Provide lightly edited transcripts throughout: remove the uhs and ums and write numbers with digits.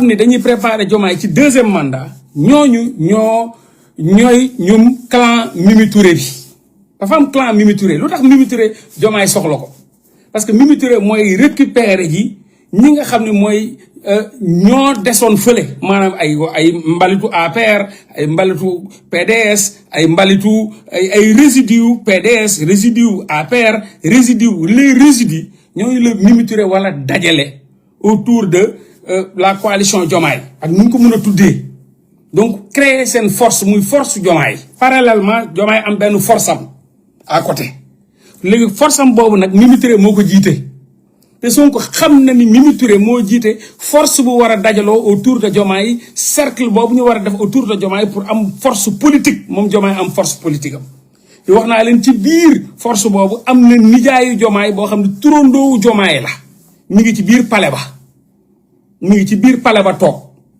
ni dañuy préparer Diomaye ci deuxième mandat ñooñu ñooy ñum clan Mimi Touré bi dafa am clan Mimi Touré lu tax Mimi Touré Diomaye soxla ko parce que Mimi Touré mooy récupérer ji ñi nga xam ne mooy ñoo desoon fële maanaam ay mbalitu APR ay mbalitu PDS ay mbalitu ay résidus PDS résidus APR résidus les résidus ñooñu la Mimi Touré wala dajale autour de la coalition Diomaye ak nu ñu ko mën a tuddee donc créer seen force muy force Diomaye parallèlement Diomaye am benn force am à côté léegi force am boobu nag Mimi Touré moo ko jiite te Sonko xam na ni Mimi Touré moo jiite force bu war a dajaloo autour de Diomaye cercle boobu ñu war a def autour de Diomaye pour am force politique moom Diomaye am force politique am te wax naa leen ci biir force boobu am na nijaayu Diomaye boo xam ne turandoowu Diomaye la mi ngi ci biir palais ba mi ngi ci biir palais ba toog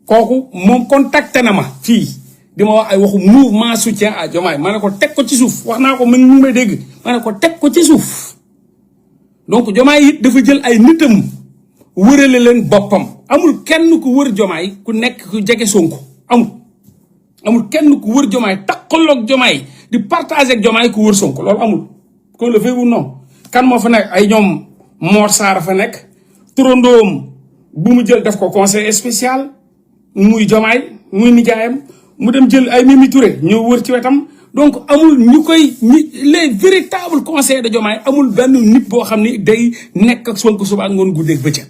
kooku moom contacté na ma fii di ma wax ay waxu mouvement soutien à Diomaye ma ne ko teg ko ci suuf wax naa ko man mu may dégg ma ne ko teg ko ci suuf donc Diomaye it dafa jël ay nitam wërale leen boppam amul kenn ku wër Diomaye ku nekk ku jege Sonko amul kenn ku wër Diomaye takkaloog Diomaye di partager ak Diomaye ku wër Sonko loolu amul qu'on le veuille ou non kan moo fa nekk ay ñoom Mor Sarr fa nekk turandoom bu mu jël def ko conseil spécial muy Diomaye muy nijaayam mu dem jël ay Mimi Touré ñu wër ci wetam donc amul ñu koy les véritables conseils de Diomaye amul benn nit boo xam ni day nekk ak Sonko suba ak ngoon guddeeg bëccëg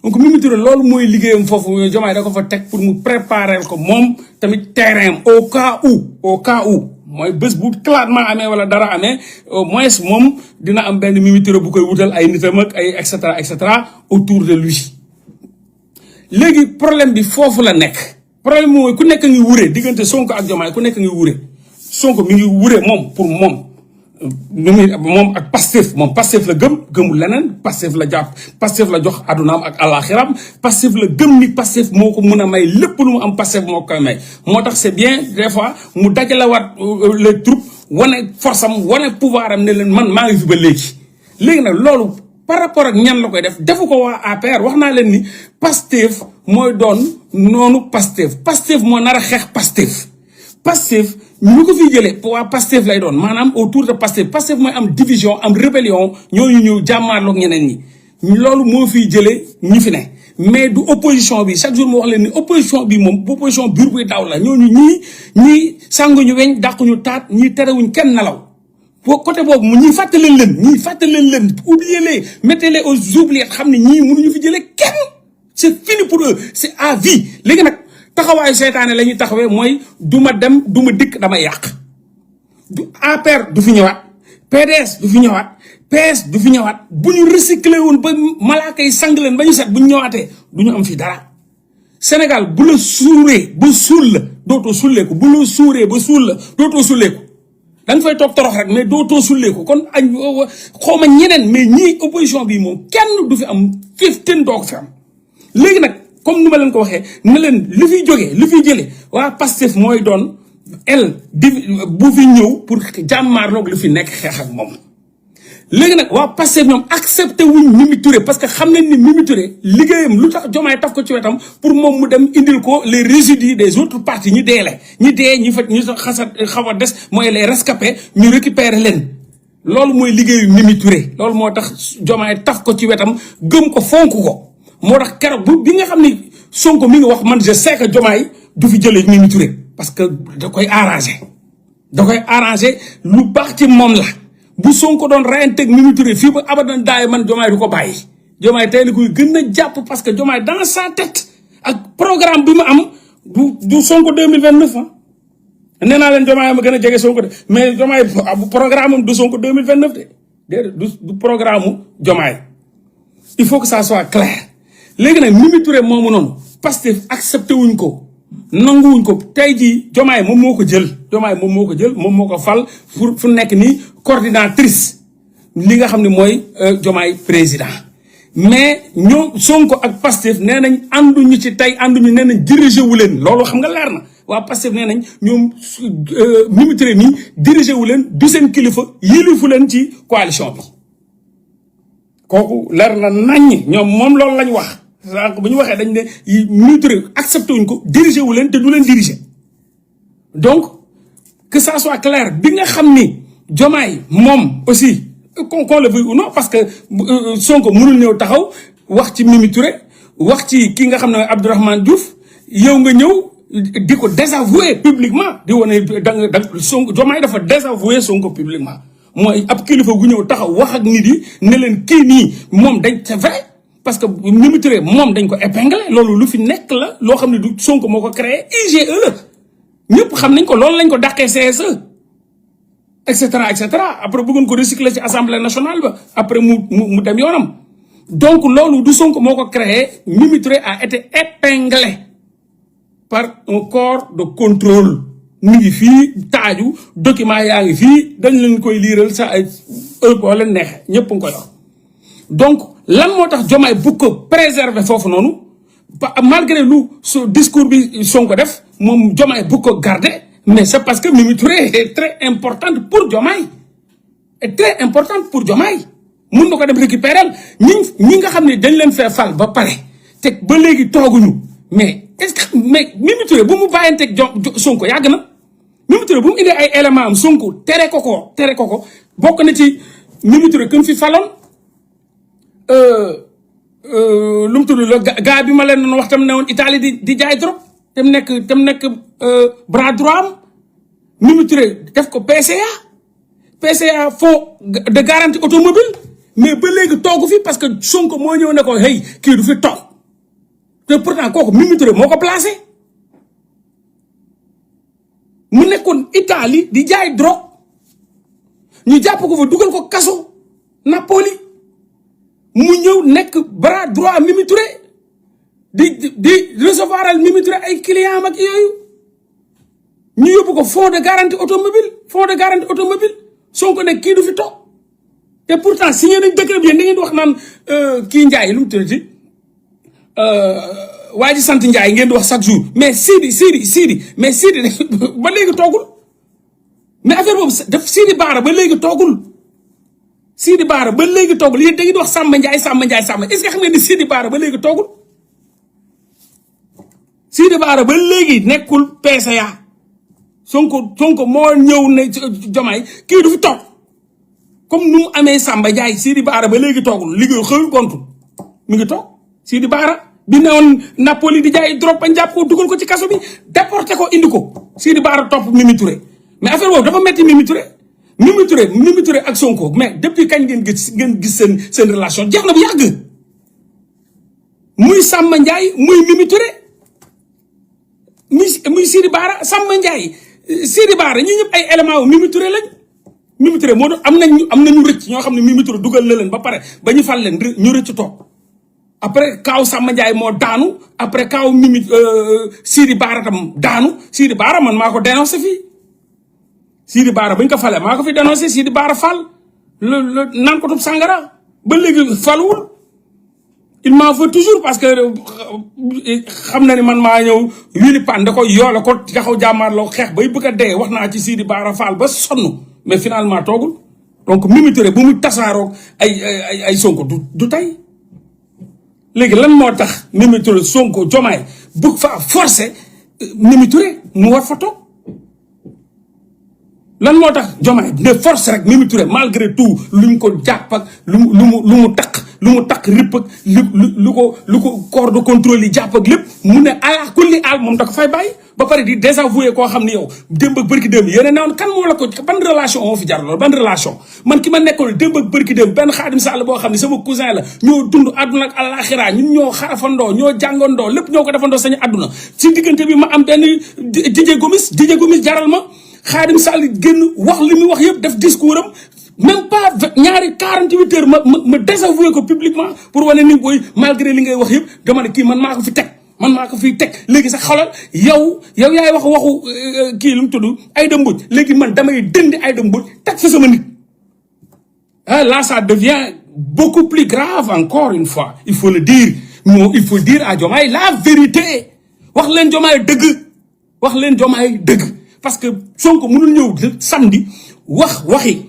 donc Mimi Touré loolu mooy liggéeyam foofu Diomaye da ko fa teg pour mu préparer ko moom tamit terrain au cas où mooy bés bu classement amee wala dara amee au moins moom dina am benn Mimi Touré bu koy wutal ay nitam ak ay et cetera autour de lui. léegi problème bi foofu la nekk problème bi mooy ku nekk ngi wure diggante Sonko ak Diomaye ku nekk ngi wure Sonko mi ngi wure moom pour moom moom ak Pastef moom Pastef la gëmul leneen Pastef la jàpp Pastef la jox adunaam ak àllaaxiram Pastef la gëm ni Pastef moo ko mun a may lépp lu mu am Pastef moo koy may moo tax c'est bien des fois mu dajalewaat les troupes wane force am wane pouvoir am ne leen man maa ngi fi ba léegi nag loolu par rapport ak ñan la koy def defu ko waa APR wax naa leen ni Pastef mooy doon noonu Pastef moo nar a xeex Pastef ñu ko fiy jëlee waa Pastef lay doon maanaam autour de Pastef mooy am division am rébellion ñooñu ñëw jàmmaarloog ñeneen ñi loolu moo fiy jëlee ñi fi ne mais du opposition bi chaque jour moo wax leen ni opposition bi moom opposition biir buy daw la ñooñu ñii sànguñu weñ dàquñu taat ñii terewuñ kenn nelaw boo côté boobu mu ñii fàttaleen leen oubliez-les mettez-les aux oubliettes xam ne ñii mënuñu fi jëlee kenn c'est fini pour eux c'est à vie léegi nag taxawaayu seytaane la ñuy taxawee mooy du ma dem du ma dikk dama yàq du APR du fi ñëwaat PDS du fi ñëwaat PS du fi ñëwaat bu ñu recyclé woon ba malaaka yi sang leen ba ñu set bu ñu ñëwaatee du ñu am fi dara Sénégal bu la suuree ba suul la dootoo sulleeku bu la suuree ba suul la dootoo sulleeku da nga fay toog torox rek mais dootoo sulleeku kon xawma ñeneen mais ñii opposition bi moom kenn du fi am 15 doo ko fi am léegi nag comme nu ma leen ko waxee ne leen li fiy jógee li fiy jëlee waa Pastef mooy doon bu fi ñëw pour jàmmaarloog li fi nekk xeex ak moom léegi nag waa Pastef ñoom accepté wuñ Mimi Touré parce que xam nañ ni Mimi Touré liggéeyam lu tax Diomaye taf ko ci wetam pour moom mu dem indil ko les résidus des autres partis ñi deele ñi dee ñi xaw a des mooy les rescapés ñu récupérer leen loolu mooy liggéeyu Mimi Touré loolu moo tax Diomaye taf ko ci wetam gëm ko fonk ko moo tax keroog bi nga xam ni Sonko mi ngi wax man je sais que Diomaye du fi jëlee Mimi Touré parce que da koy arrangé lu baax ci moom la bu Sonko doon reyanteeg Mimi Touré fii ba abadan daay man Diomaye du ko bàyyi Diomaye tey la koy gën a jàpp parce que Diomaye dans sa tête ak programme bi mu am du Sonko 2029 nee naa leen Diomaye ma gën a jege Sonko de mais Diomaye programme am du Sonko 2029 de déedéet du programme mu Diomaye il faut que ça soit clair léegi nag Mimi Touré moomu noonu Pastef accepté wuñ ko nanguwuñ ko tey jii Diomaye moom moo ko jël moom moo ko fal pour fu nekk nii coordinatrice li nga xam ne mooy Diomaye président mais ñoom Sonko ak Pastef nee nañ ànduñu ci tey ànduñu nee nañ dirigé wu leen loolu xam nga leer na waa Pastef nee nañ ñoom Mimi Touré nii dirigé wu leen du seen kilifa yilifu leen ci coalition bi kooku leer na naññ ñoom moom loolu lañ wax sànq bu ñu waxee dañ ne Mimi Touré accepté wuñ ko diriger wu leen te du leen diriger donc que ça soit clair bi nga xam ni Diomaye moom aussi qu'on le veuille ou non parce que Sonko mënul ñëw taxaw wax ci Mimi Touré wax ci ki nga xam ne Abdourahmane Diouf yow nga ñëw di ko désavouer publiquement di wane da Sonko Diomaye dafa désavouer Sonko publiquement mooy ab kilifa gu ñëw taxaw wax ak nit yi ne leen kii nii moom dañ c'est vrai parce que Mimi Touré moom dañ ko épinglé loolu lu fi nekk la loo xam ne du Sonko moo ko créé IGE ñëpp xam nañ ko loolu lañ ko dàqee CSE et cetera après bëggoon ko recycler ci assemblée nationale ba après mu dem yoonam donc loolu du Sonko moo ko créé Mimi Touré a été épinglé par un corps de contrôle mi ngi fii taaju document yaa ngi fii dañ leen koy liiral sa ay heure boo leen neexee ñëpp nga ko yor donc lan moo tax Diomaye bu ko préserver foofu noonu malgré lu su discours bi Sonko def moom Diomaye bu ko garder mais c'est parce que Mimi Touré est très importante pour Diomaye est très importante pour Diomaye mun na ko dem récupérer ñi nga xam ne dañ leen fee fal ba pare te ba léegi tooguñu mais est-ce que mais Mimi Touré bu mu bàyyanteeg Sonko yàgg na Mimi Touré bu mu indee ay éléments am Sonko tere ko ko bokk na ci Mimi Touré comme fi faloon lu mu tudd la gaa bi ma leen doon wax tam ne woon Italie di jaay trop te mu nekk bras droit am Mimi Touré def ko PCA fonds de garantie automobile mais ba léegi toogu fi parce que Sonko moo ñëw ne ko hey kii du fi toog te pourtant kooku Mimi Touré moo ko placé mu nekkoon Italie di jaay drogue ñu jàpp ko fa dugal ko kaso Napoli mu ñëw nekk bras droit Mimi Touré di recevoir al Mimi Touré ay client ak yooyu ñu yóbbu ko fonds de garantie automobile Sonko ne kii du fi toog te pourtant signé nañ décret bi yéen da ngeen di wax naan kii Ndiaye lu mu tuddati waa ji sant Ndiaye ngeen di wax chaque jour mais Sidi mais Sidi ba léegi toogul mais affaire boobu daf Sidi Bara ba léegi toogul yéen da ngeen di wax Samba Ndiaye est-ce que xam ngeen ni Sidi Bara ba léegi toogul Sidi Bara ba léegi nekkul PCA Sonko moo ñëw ne Diomaye kii du fi toog comme nu mu amee Samba Ndiaye Sidi Bara ba léegi toogul liggéey xëyul gontul mi ngi toog Sidi Bara bi newoon Napoli di jaay drogue ba jàpp ko dugal ko ci kaso bi déporté ko indi ko Sidi Bara topp Mimi Touré mais affaire boobu dafa metti Mimi Touré ak Sonko mais depuis kañ ngeen gis seen relation jeex na bu yàgg muy Samba Ndiaye muy Mimi Touré muy Sidi Bara Samba Ndiaye Sidi Bara ñi ñëpp ay éléments wu Mimi Touré lañ Mimi Touré moo doon am nañu rëcc ñoo xam ne Mimi Touré dugal na leen ba pare ba ñu fal leen ñu rëcc toog après kaaw Samba Ndiaye moo daanu après kaaw Sidi Bara tam daanu Sidi Bara man maa ko dénoncé fii Sidi Bara bañ ko fale maa ko fi dénoncé Sidi Bara Fall naan ko tub sàngara ba léegi faluwul il m'en veut toujours parce que xam na ni man maa ñëw wili pan da ko yoola ko taxaw jàmmaarloo xeex bay bëgg a dee wax naa ci Sidi Bara Fall ba sonn mais finalement toogul donc Mimi Touré bu mu tasaaroog ay Sonko du tey léegi lan moo tax Mimi Touré Sonko Diomaye bëgg fa forcé Mimi Touré mu war fa toog lan moo tax Diomaye ne force rek Mimi Touré malgré tout luñ ko jàpp ak lu mu takk ripp ak lu ko corps de contrôle yi jàpp ak lépp mu ne ala kulli aal moom da ko fay bàyyi ba pare di désavouer koo xam ne yow démb ak bërki démb yéen a kan moo la ko ban relation moo fi jar loolu ban relation man ki ma nekkoon démb ak bërki démb benn Xaadim Sall boo xam ne sama cousin la ñoo dund àdduna ak àllaaxira ñun ñoo xarafandoo ñoo jàngandoo lépp ñoo ko defandoo sañu àdduna si diggante bi ma am benn DJ Gomis jaral ma Xaadim Sall génn wax li muy wax yëpp def discours am même pas ñaari 48 heures ma désavoué ko publiquement pour wane ni booy malgré li ngay wax yëpp dama ne kii man maa ko fi teg léegi sax xoolal yow yaay waxu kii lu mu tudd Aïda Mbodj léegi man damay dëndi Aïda Mbodj teg fa sama nit ah là ça devient beaucoup plus grave encore une fois il faut le dire il faut dire à Diomaye la vérité wax leen Diomaye dëgg parce que Sonko mënul ñëw samedi waxi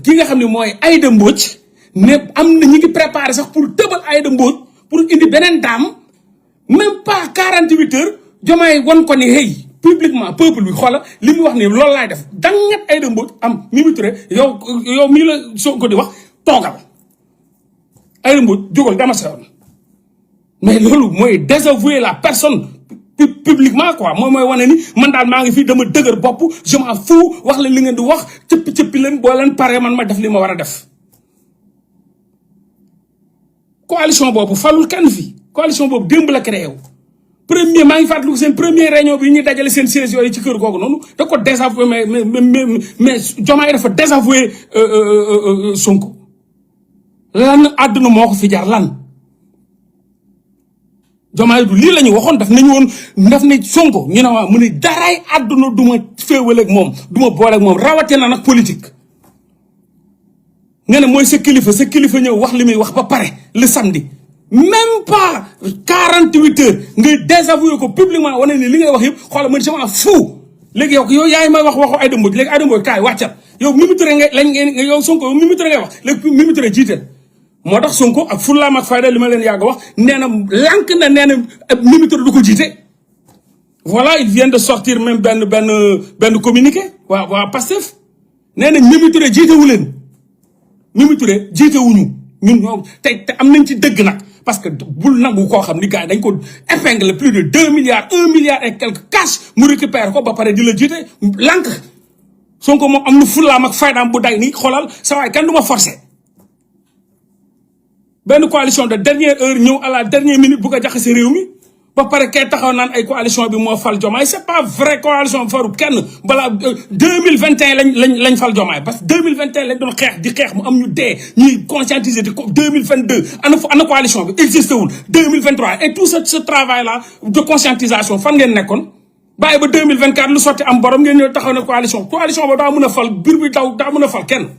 ki nga xam ne mooy Aïda Mbodj ne am na ñi ngi préparé sax pour tëbal Aïda Mbodj pour indi beneen daam même pas 48 heures Diomaye wan ko ni hey publiquement peuple bi xoola li muy wax ni loolu laay def dangat Aïda Mbodj am Mimi Touré yow mii la Sonko di wax toogal Aïda Mbodj jógal dama sa yoon mais loolu mooy désavouer la personne publiquement quoi mooy wane ni man daal maa ngi fii dama dëgër bopp je m'en fous wax leen li ngeen di wax cëppi leen boo leen paree man ma def li ma war a def coalition boobu falul kenn fii coalition boobu démb la créé wu premier maa ngi fàttaliku seen première réunion bi ñuy dajale seen siège yooyu ci kër googu noonu da ko désavoué mais Diomaye dafa désavoué Sonko lan àdduna moo ko fi jar lan Diomaye du lii la ñu waxoon daf nañu woon daf ne Sonko ñu ne waaw mu ne daraay àdduna du ma féewale ak moom du ma boole ak moom rawate na nag politique nga ne mooy sa kilifa ñëw wax li muy wax ba pare le samedi même pas 48 heures ngay désavoué ko publiquement wane ni li ngay wax yëpp xoolal man sama fou léegi yow yaay may wax waxu Aïda Mbodj léegi Aïda Mbodj kaay wàccal yow Mimi Touré yow Sonko Mimi Touré ngay wax léegi Mimi Touré jiital moo tax Sonko ak fullaam ak fayda li ma leen yàgg wax nee na lànk na nee na Mimi Touré du ko jiite voilà il vient de sortir même benn communiqué waa Pastef nee na Mimi Touré jiitewu leen Mimi Touré jiitewuñu ñun ñoom te am nañ ci dëgg nag parce que bul nangu koo xam ni gars yi dañ ko épingle plus de 2 milliards 1 milliard et quelque cash mu récupère ko ba pare di la jiite lànk Sonko moom am na fullaam ak faydaam bu day nii xoolal sa waay kenn du ma forcé benn coalition de dernière heure ñëw à la dernière minute bu ko jaxase réew mi ba pare kay taxaw naan ay coalition bi moo fal Diomaye c'est pas vrai coalition faru kenn balaa 2021 lañ fal Diomaye parce que 2021 lañ doon xeex di xeex mu am ñu dee ñuy conscientiser di 2022 ana coalition bi existé wul 2023 et tout ce travail là de conscientisation fan ngeen nekkoon bàyyi ba 2024 lu sotti am borom ngeen ñëw taxaw ne coalition ba daa mën a fal bir bi daw daa mën a fal kenn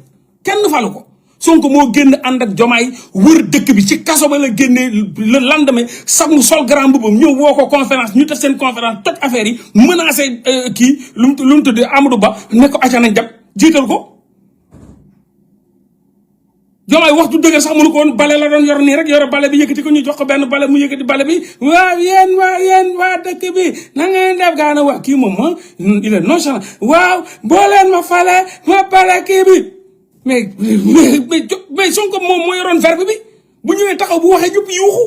falu ko Sonko moo génn ànd ak Diomaye wër dëkk bi ci kaso ba la génnee le lendemain sax mu sol grand boubam ñëw woo ko conférence ñu def seen conférence toj affaire yi menacé kii lu mu tudd Amadou Ba ne ko acca nañ dem jiital ko Diomaye waxtu dëgg sax mënu ko woon bale la doon yor nii rek yore bale bi yëkkati ko ñu jox ko benn bale mu yëkkati bale bi waaw yéen waa dëkk bi na ngeen def gaana waa kii moom il est nonchalant waaw boo leen ma fale ma bale kii bi mais Sonko moom moo yoroon verbe bi bu ñëwee taxaw bu waxee ñëpp yuuxu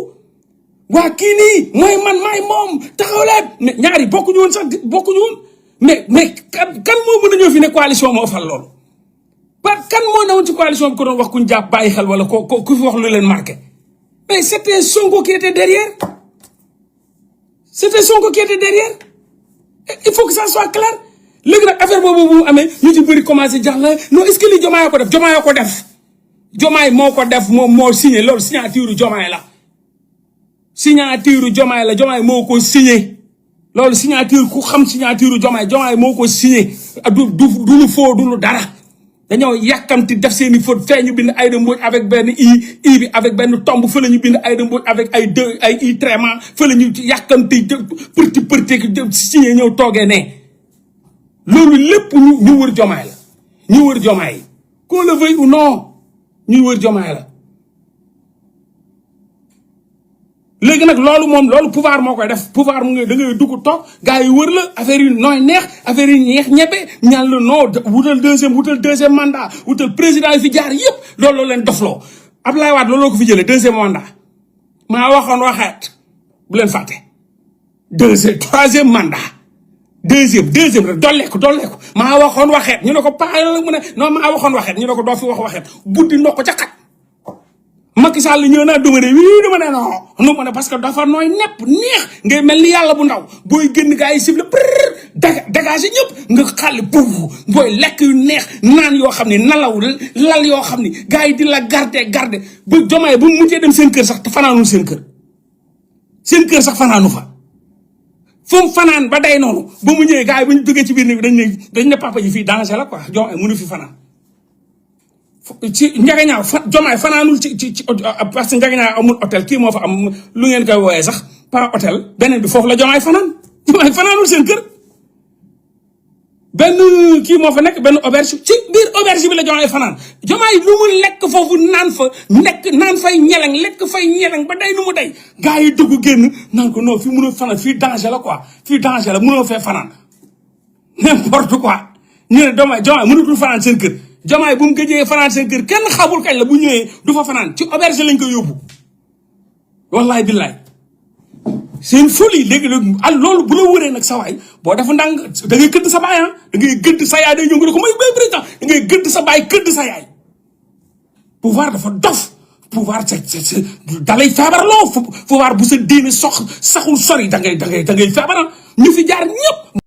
waa kii nii mooy man maay moom taxaw leen ñaari bokkuñu woon mais kan moo mën a ñëw fi ne coalition moo fal loolu kan moo newoon ci coalition bi ko doon wax kuñ jàpp bàyyi xel wala ku fi wax lu leen marqué mais c'était Sonko qui était derrière il faut que ça soit clair léegi nag affaire boobu bu amee ñu ci bëri commencé jaxla non est-ce que li Diomaye ko def Diomaye moo ko def moom moo signé loolu signature Diomaye la Diomaye moo ko signé loolu signature ku xam signature Diomaye moo ko signé du lu faux du lu dara dañoo yàkkamti def seeni faute fee ñu bind Aïda Mbodj avec benn i bi avec benn tomb fa la ñu bind Aïda Mbodj avec ay i trément fa la ñu yàkkamti përti signé ñëw toogee ne loolu lépp ñu wër Diomaye la ñu wër Diomaye qu'on le veuille ou non ñu wër Diomaye la léegi nag loolu pouvoir moo koy def pouvoir mu ngi da ngay dugg toog gars yi wër la affaire yi nooy neex affaire yi ñeex ñebe ñaan la non wutal deuxième mandat wutal président yi fi jaar yëpp loolu leen dofloo Abdoulaye Wade looloo ko fi jëlee deuxième mandat maa waxoon waxeet bu leen fàtte troisième mandat deuxième rek dolleeku maa waxoon waxeet ñu ne ko paa la mu ne non maa waxoon waxeet ñu ne ko doo fi wax waxeet buddi ndox ko ca xaj Macky Sall ñëw naa duma ne non ma ne parce que dafa nooy nepp neex ngay mel ni yàlla bu ndaw booy génn gars yi siffle dégagé ñëpp nga xàll boobu booy lekk yu neex naan yoo xam ne nalaw lal yoo xam ne gars yi di la garde ba Diomaye ba mu mujjee dem seen kër sax fanaanul seen kër sax fanaanu fa fu mu fanaan ba day noonu ba mu ñëwee gars yi ba ñu duggee ci biir néeg dañ ne papa ji fii danger la quoi Diomaye mënu fi fanaan ci njagañaaw Diomaye fanaanul ci parce que njagañaaw amul hôtel kii moo fa am lu ngeen koy wooyee sax pas hôtel beneen bi foofu la Diomaye fanaanul seen kër benn kii moo fa nekk benn auberge ci biir auberge bi la Diomaye fanaan Diomaye lu mu lekk foofu naan fa naan fay ñeleng lekk fay ñeleng ba day nu mu day gars yi dugg génn naan ko non fii mënoo fanaan fii danger la quoi fii danger la mënoo fee fanaan n'importe quoi ñu ne Diomaye mënatul fanaan seen kër Diomaye bu mu gëjee fanaan seen kër kenn xamul kañ la bu ñëwee du fa fanaan ci auberge lañ ko yóbbu wallahi billahi c'est une folie léegi loolu bu la wëree nag sa waay boo dafa ndànk da ngay gëdd sa baay da ngay gëdd sa yaay day ñëw nga ne ko may président da ngay gëdd sa baay gëdd sa yaay pouvoir dafa dof pouvoir c'est dalay feebarloo pouvoir bu sa diine saxul sori da ngay feebaral ñu fi jaar ñëpp